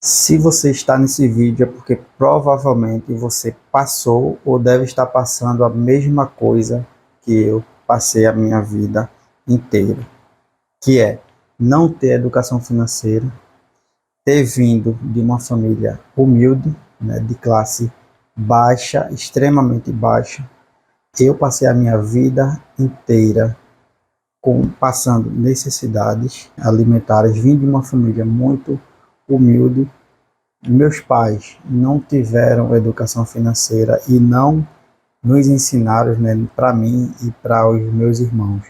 Se você está nesse vídeo é porque provavelmente você passou ou deve estar passando a mesma coisa que eu passei a minha vida inteira, que é não ter educação financeira, ter vindo de uma família humilde, né, de classe baixa, extremamente baixa. Eu passei a minha vida inteira passando necessidades alimentares, vim de uma família muito humilde. Meus pais não tiveram educação financeira e não nos ensinaram, né, para mim e para os meus irmãos,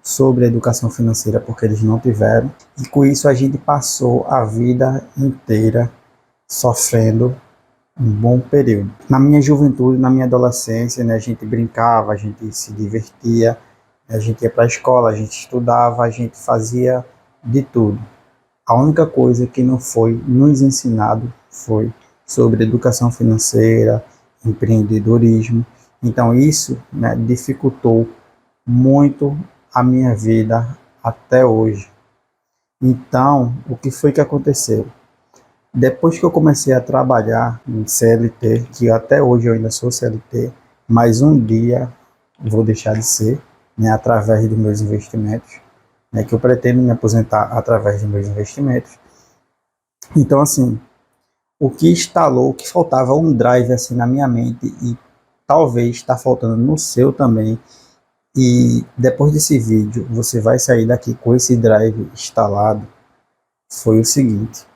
sobre educação financeira, porque eles não tiveram. E com isso a gente passou a vida inteira sofrendo um bom período. Na minha juventude, na minha adolescência, né, a gente brincava, a gente se divertia, a gente ia para a escola, a gente estudava, a gente fazia de tudo. A única coisa que não foi nos ensinado foi sobre educação financeira, empreendedorismo. Então isso, né, dificultou muito a minha vida até hoje. Então, o que foi que aconteceu? Depois que eu comecei a trabalhar em CLT, que até hoje eu ainda sou CLT, mas um dia vou deixar de ser, né, através dos meus investimentos, né, que eu pretendo me aposentar através dos meus investimentos. Então, assim, o que instalou, o que faltava um drive assim na minha mente e talvez está faltando no seu também. E depois desse vídeo, você vai sair daqui com esse drive instalado. Foi o seguinte: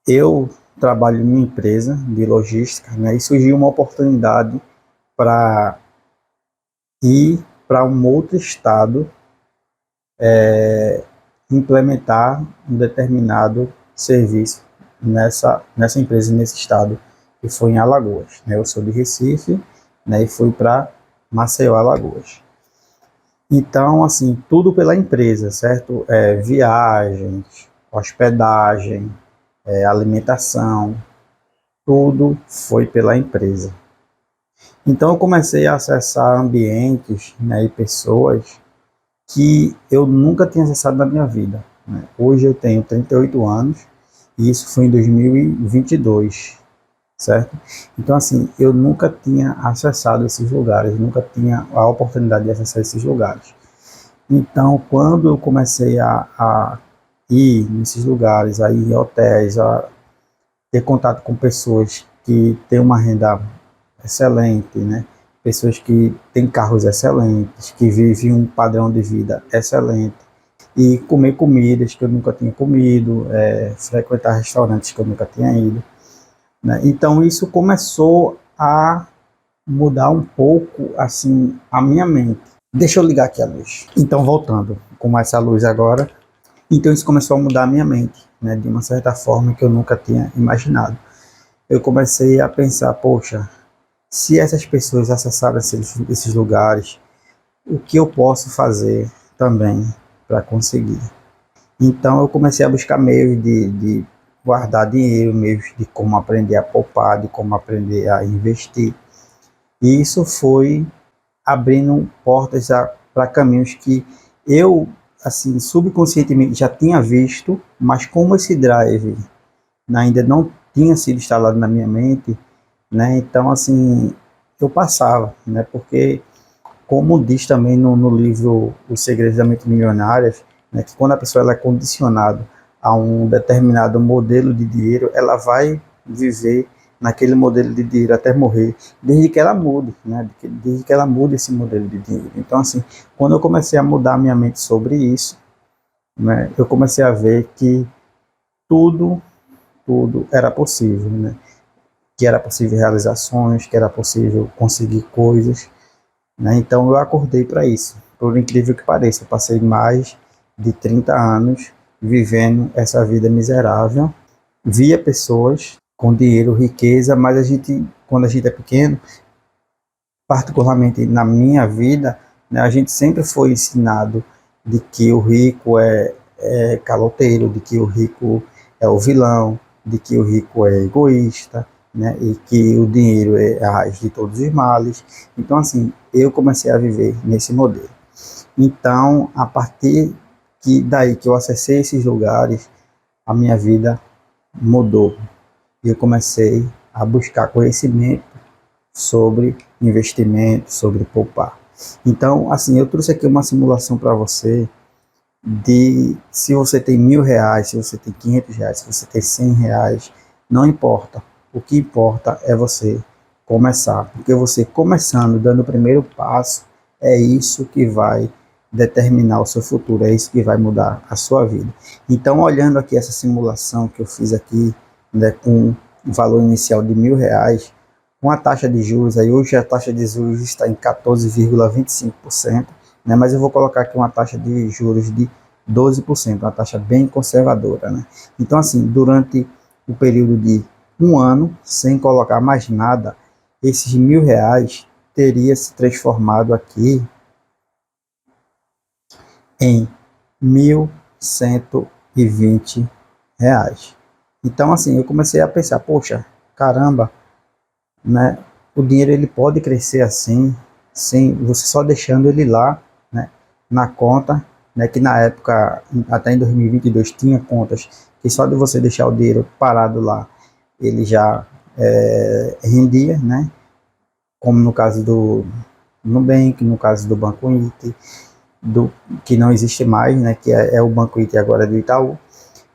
eu trabalho em uma empresa de logística, né, e surgiu uma oportunidade para ir para um outro estado, implementar um determinado serviço nessa empresa, nesse estado, que foi em Alagoas. Né? Eu sou de Recife, né, e fui para Maceió, Alagoas. Então, assim, tudo pela empresa, certo? Viagens, hospedagem, alimentação, tudo foi pela empresa. Então, eu comecei a acessar ambientes, né, e pessoas que eu nunca tinha acessado na minha vida. Né? Hoje eu tenho 38 anos e isso foi em 2022, certo? Então, assim, eu nunca tinha acessado esses lugares, nunca tinha a oportunidade de acessar esses lugares. Então, quando eu comecei a ir nesses lugares, a ir em hotéis, a ter contato com pessoas que têm uma renda excelente, né? Pessoas que têm carros excelentes, que vivem um padrão de vida excelente, e comer comidas que eu nunca tinha comido, frequentar restaurantes que eu nunca tinha ido, né? Então isso começou a mudar um pouco assim a minha mente. Deixa eu ligar aqui a luz. Então, voltando com essa luz agora, então isso começou a mudar a minha mente, né, de uma certa forma que eu nunca tinha imaginado. Eu comecei a pensar, poxa, se essas pessoas acessaram esses lugares, o que eu posso fazer também para conseguir? Então eu comecei a buscar meios de guardar dinheiro, meios de como aprender a poupar, de como aprender a investir. E isso foi abrindo portas para caminhos que eu, assim, subconscientemente já tinha visto, mas como esse drive ainda não tinha sido instalado na minha mente, né? Então, assim, eu passava, né? Porque, como diz também no livro Os Segredos da Mente Milionária, né, que quando a pessoa ela é condicionada a um determinado modelo de dinheiro, ela vai viver naquele modelo de dinheiro até morrer, desde que ela mude, né? Desde que ela mude esse modelo de dinheiro. Então, assim, quando eu comecei a mudar minha mente sobre isso, né, eu comecei a ver que tudo, tudo era possível, né? Que era possível realizar sonhos, que era possível conseguir coisas, né? Então eu acordei para isso. Por incrível que pareça, eu passei mais de 30 anos vivendo essa vida miserável, via pessoas com dinheiro, riqueza, mas quando a gente é pequeno, particularmente na minha vida, né, a gente sempre foi ensinado de que o rico é caloteiro, de que o rico é o vilão, de que o rico é egoísta, né, e que o dinheiro é a raiz de todos os males. Então, assim, eu comecei a viver nesse modelo. Então, a partir daí que eu acessei esses lugares, a minha vida mudou. E eu comecei a buscar conhecimento sobre investimento, sobre poupar. Então, assim, eu trouxe aqui uma simulação para você de se você tem R$ 1.000, se você tem R$ 500, se você tem R$ 100, não importa. O que importa é você começar, porque você começando, dando o primeiro passo, é isso que vai determinar o seu futuro, é isso que vai mudar a sua vida. Então, olhando aqui essa simulação que eu fiz aqui, né, com um valor inicial de R$ 1.000, com a taxa de juros, aí hoje a taxa de juros está em 14,25%, né, mas eu vou colocar aqui uma taxa de juros de 12%, uma taxa bem conservadora, né? Então, assim, durante o período de um ano, sem colocar mais nada, esses R$ 1.000 teria se transformado aqui em R$ 1.120. Então, assim, eu comecei a pensar, poxa, caramba, né? O dinheiro ele pode crescer assim, sem você só deixando ele lá, né, na conta, né, que na época, até em 2022, tinha contas que só de você deixar o dinheiro parado lá, ele já rendia, né, como no caso do Nubank, no caso do Banco Inter, que não existe mais, né, que é o Banco Inter agora do Itaú.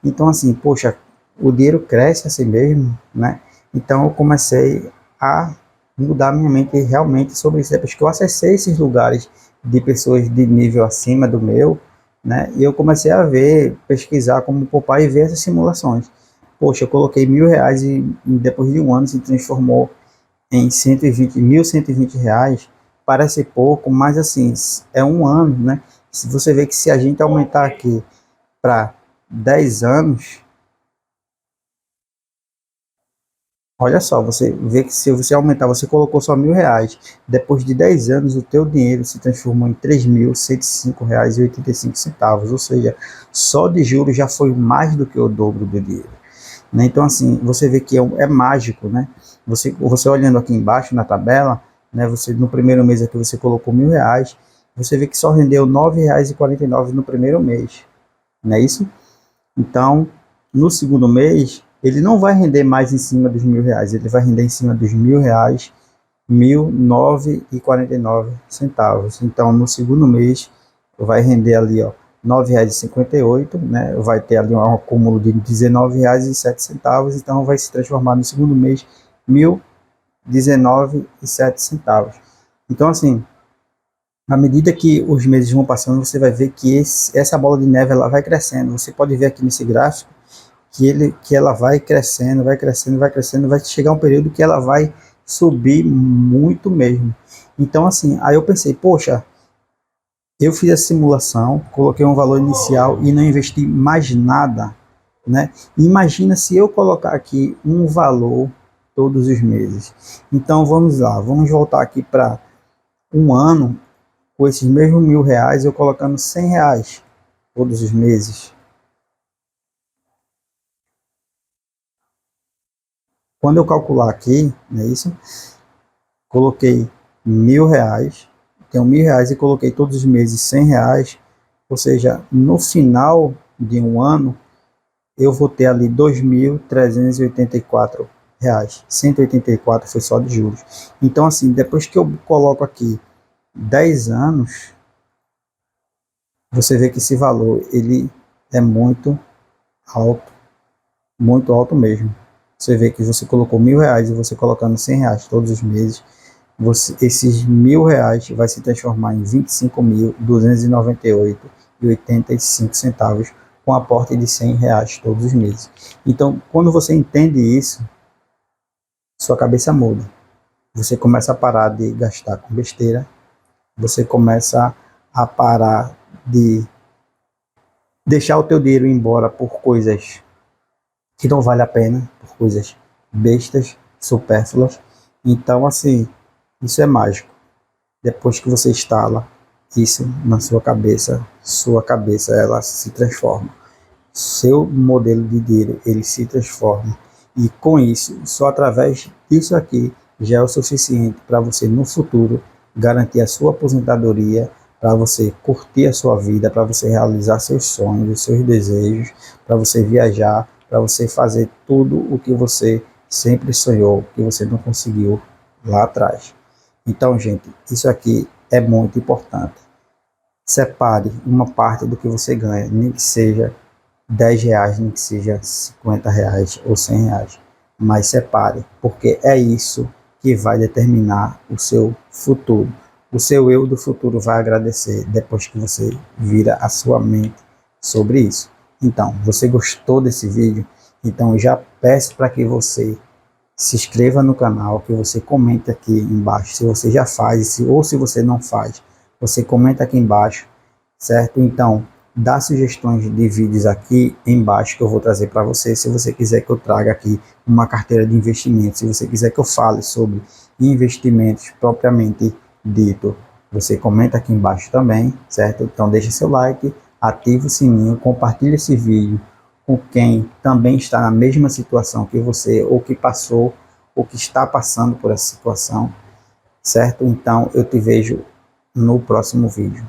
Então, assim, poxa, o dinheiro cresce assim mesmo, né? Então, eu comecei a mudar minha mente realmente sobre isso. Depois que eu acessei esses lugares de pessoas de nível acima do meu, né? E eu comecei a ver, pesquisar como poupar e ver essas simulações. Poxa, eu coloquei R$ 1.000 e depois de um ano se transformou em 1.120 reais. Parece pouco, mas assim, é um ano, né? Se você vê que se a gente aumentar aqui para 10 anos, olha só, você vê que se você aumentar, você colocou só R$ 1.000, depois de 10 anos o teu dinheiro se transformou em R$ 3.105,85, ou seja, só de juros já foi mais do que o dobro do dinheiro, né? Então, assim, você vê que é mágico, né? Você olhando aqui embaixo na tabela, né? Você no primeiro mês aqui você colocou R$ 1.000, você vê que só rendeu R$ 9,49 no primeiro mês, não é isso? Então, no segundo mês, ele não vai render mais em cima dos R$ 1.000, ele vai render em cima dos R$ 1.000, 1.009,49. Então, no segundo mês, vai render ali, ó, R$ 9,58, né? Vai ter ali um acúmulo de R$ 19,07, então vai se transformar no segundo mês R$ 1.019,07. Então, assim, à medida que os meses vão passando, você vai ver que essa bola de neve ela vai crescendo. Você pode ver aqui nesse gráfico que ela vai crescendo, vai crescendo, vai crescendo, vai chegar um período que ela vai subir muito mesmo. Então, assim, aí eu pensei, poxa, eu fiz a simulação, coloquei um valor inicial e não investi mais nada, né? Imagina se eu colocar aqui um valor todos os meses. Então, vamos lá, vamos voltar aqui para um ano, com esses mesmos R$ 1.000, eu colocando R$ 100 todos os meses. Quando eu calcular aqui, não é isso? Coloquei R$ 1.000, tenho R$ 1.000 e coloquei todos os meses R$ 100, ou seja, no final de um ano, eu vou ter ali R$ 2.384. 184 foi só de juros. Então, assim, depois que eu coloco aqui 10 anos, você vê que esse valor ele é muito alto mesmo. Você vê que você colocou R$ 1.000 e você colocando R$ 100 todos os meses, esses R$ 1.000 vai se transformar em 25.298,85 com aporte de R$ 100 todos os meses. Então, quando você entende isso, sua cabeça muda. Você começa a parar de gastar com besteira, você começa a parar de deixar o teu dinheiro ir embora por coisas que não vale a pena, por coisas bestas, supérfluas. Então, assim, isso é mágico. Depois que você instala isso na sua cabeça ela se transforma. Seu modelo de dinheiro, ele se transforma. E com isso, só através disso aqui, já é o suficiente para você no futuro garantir a sua aposentadoria, para você curtir a sua vida, para você realizar seus sonhos, os seus desejos, para você viajar, para você fazer tudo o que você sempre sonhou, que você não conseguiu lá atrás. Então, gente, isso aqui é muito importante. Separe uma parte do que você ganha, nem que seja R$ 10, nem que seja R$ 50 ou R$ 100, mas separe, porque é isso que vai determinar o seu futuro. O seu eu do futuro vai agradecer depois que você vira a sua mente sobre isso. Então, você gostou desse vídeo? Então, eu já peço para que você se inscreva no canal, que você comente aqui embaixo se você já faz, ou se você não faz, você comenta aqui embaixo, certo? Então, dá sugestões de vídeos aqui embaixo que eu vou trazer para você. Se você quiser que eu traga aqui uma carteira de investimento, se você quiser que eu fale sobre investimentos propriamente dito, você comenta aqui embaixo também, certo? Então deixa seu like, ativa o sininho, compartilha esse vídeo com quem também está na mesma situação que você, ou que passou, ou que está passando por essa situação, certo? Então eu te vejo no próximo vídeo.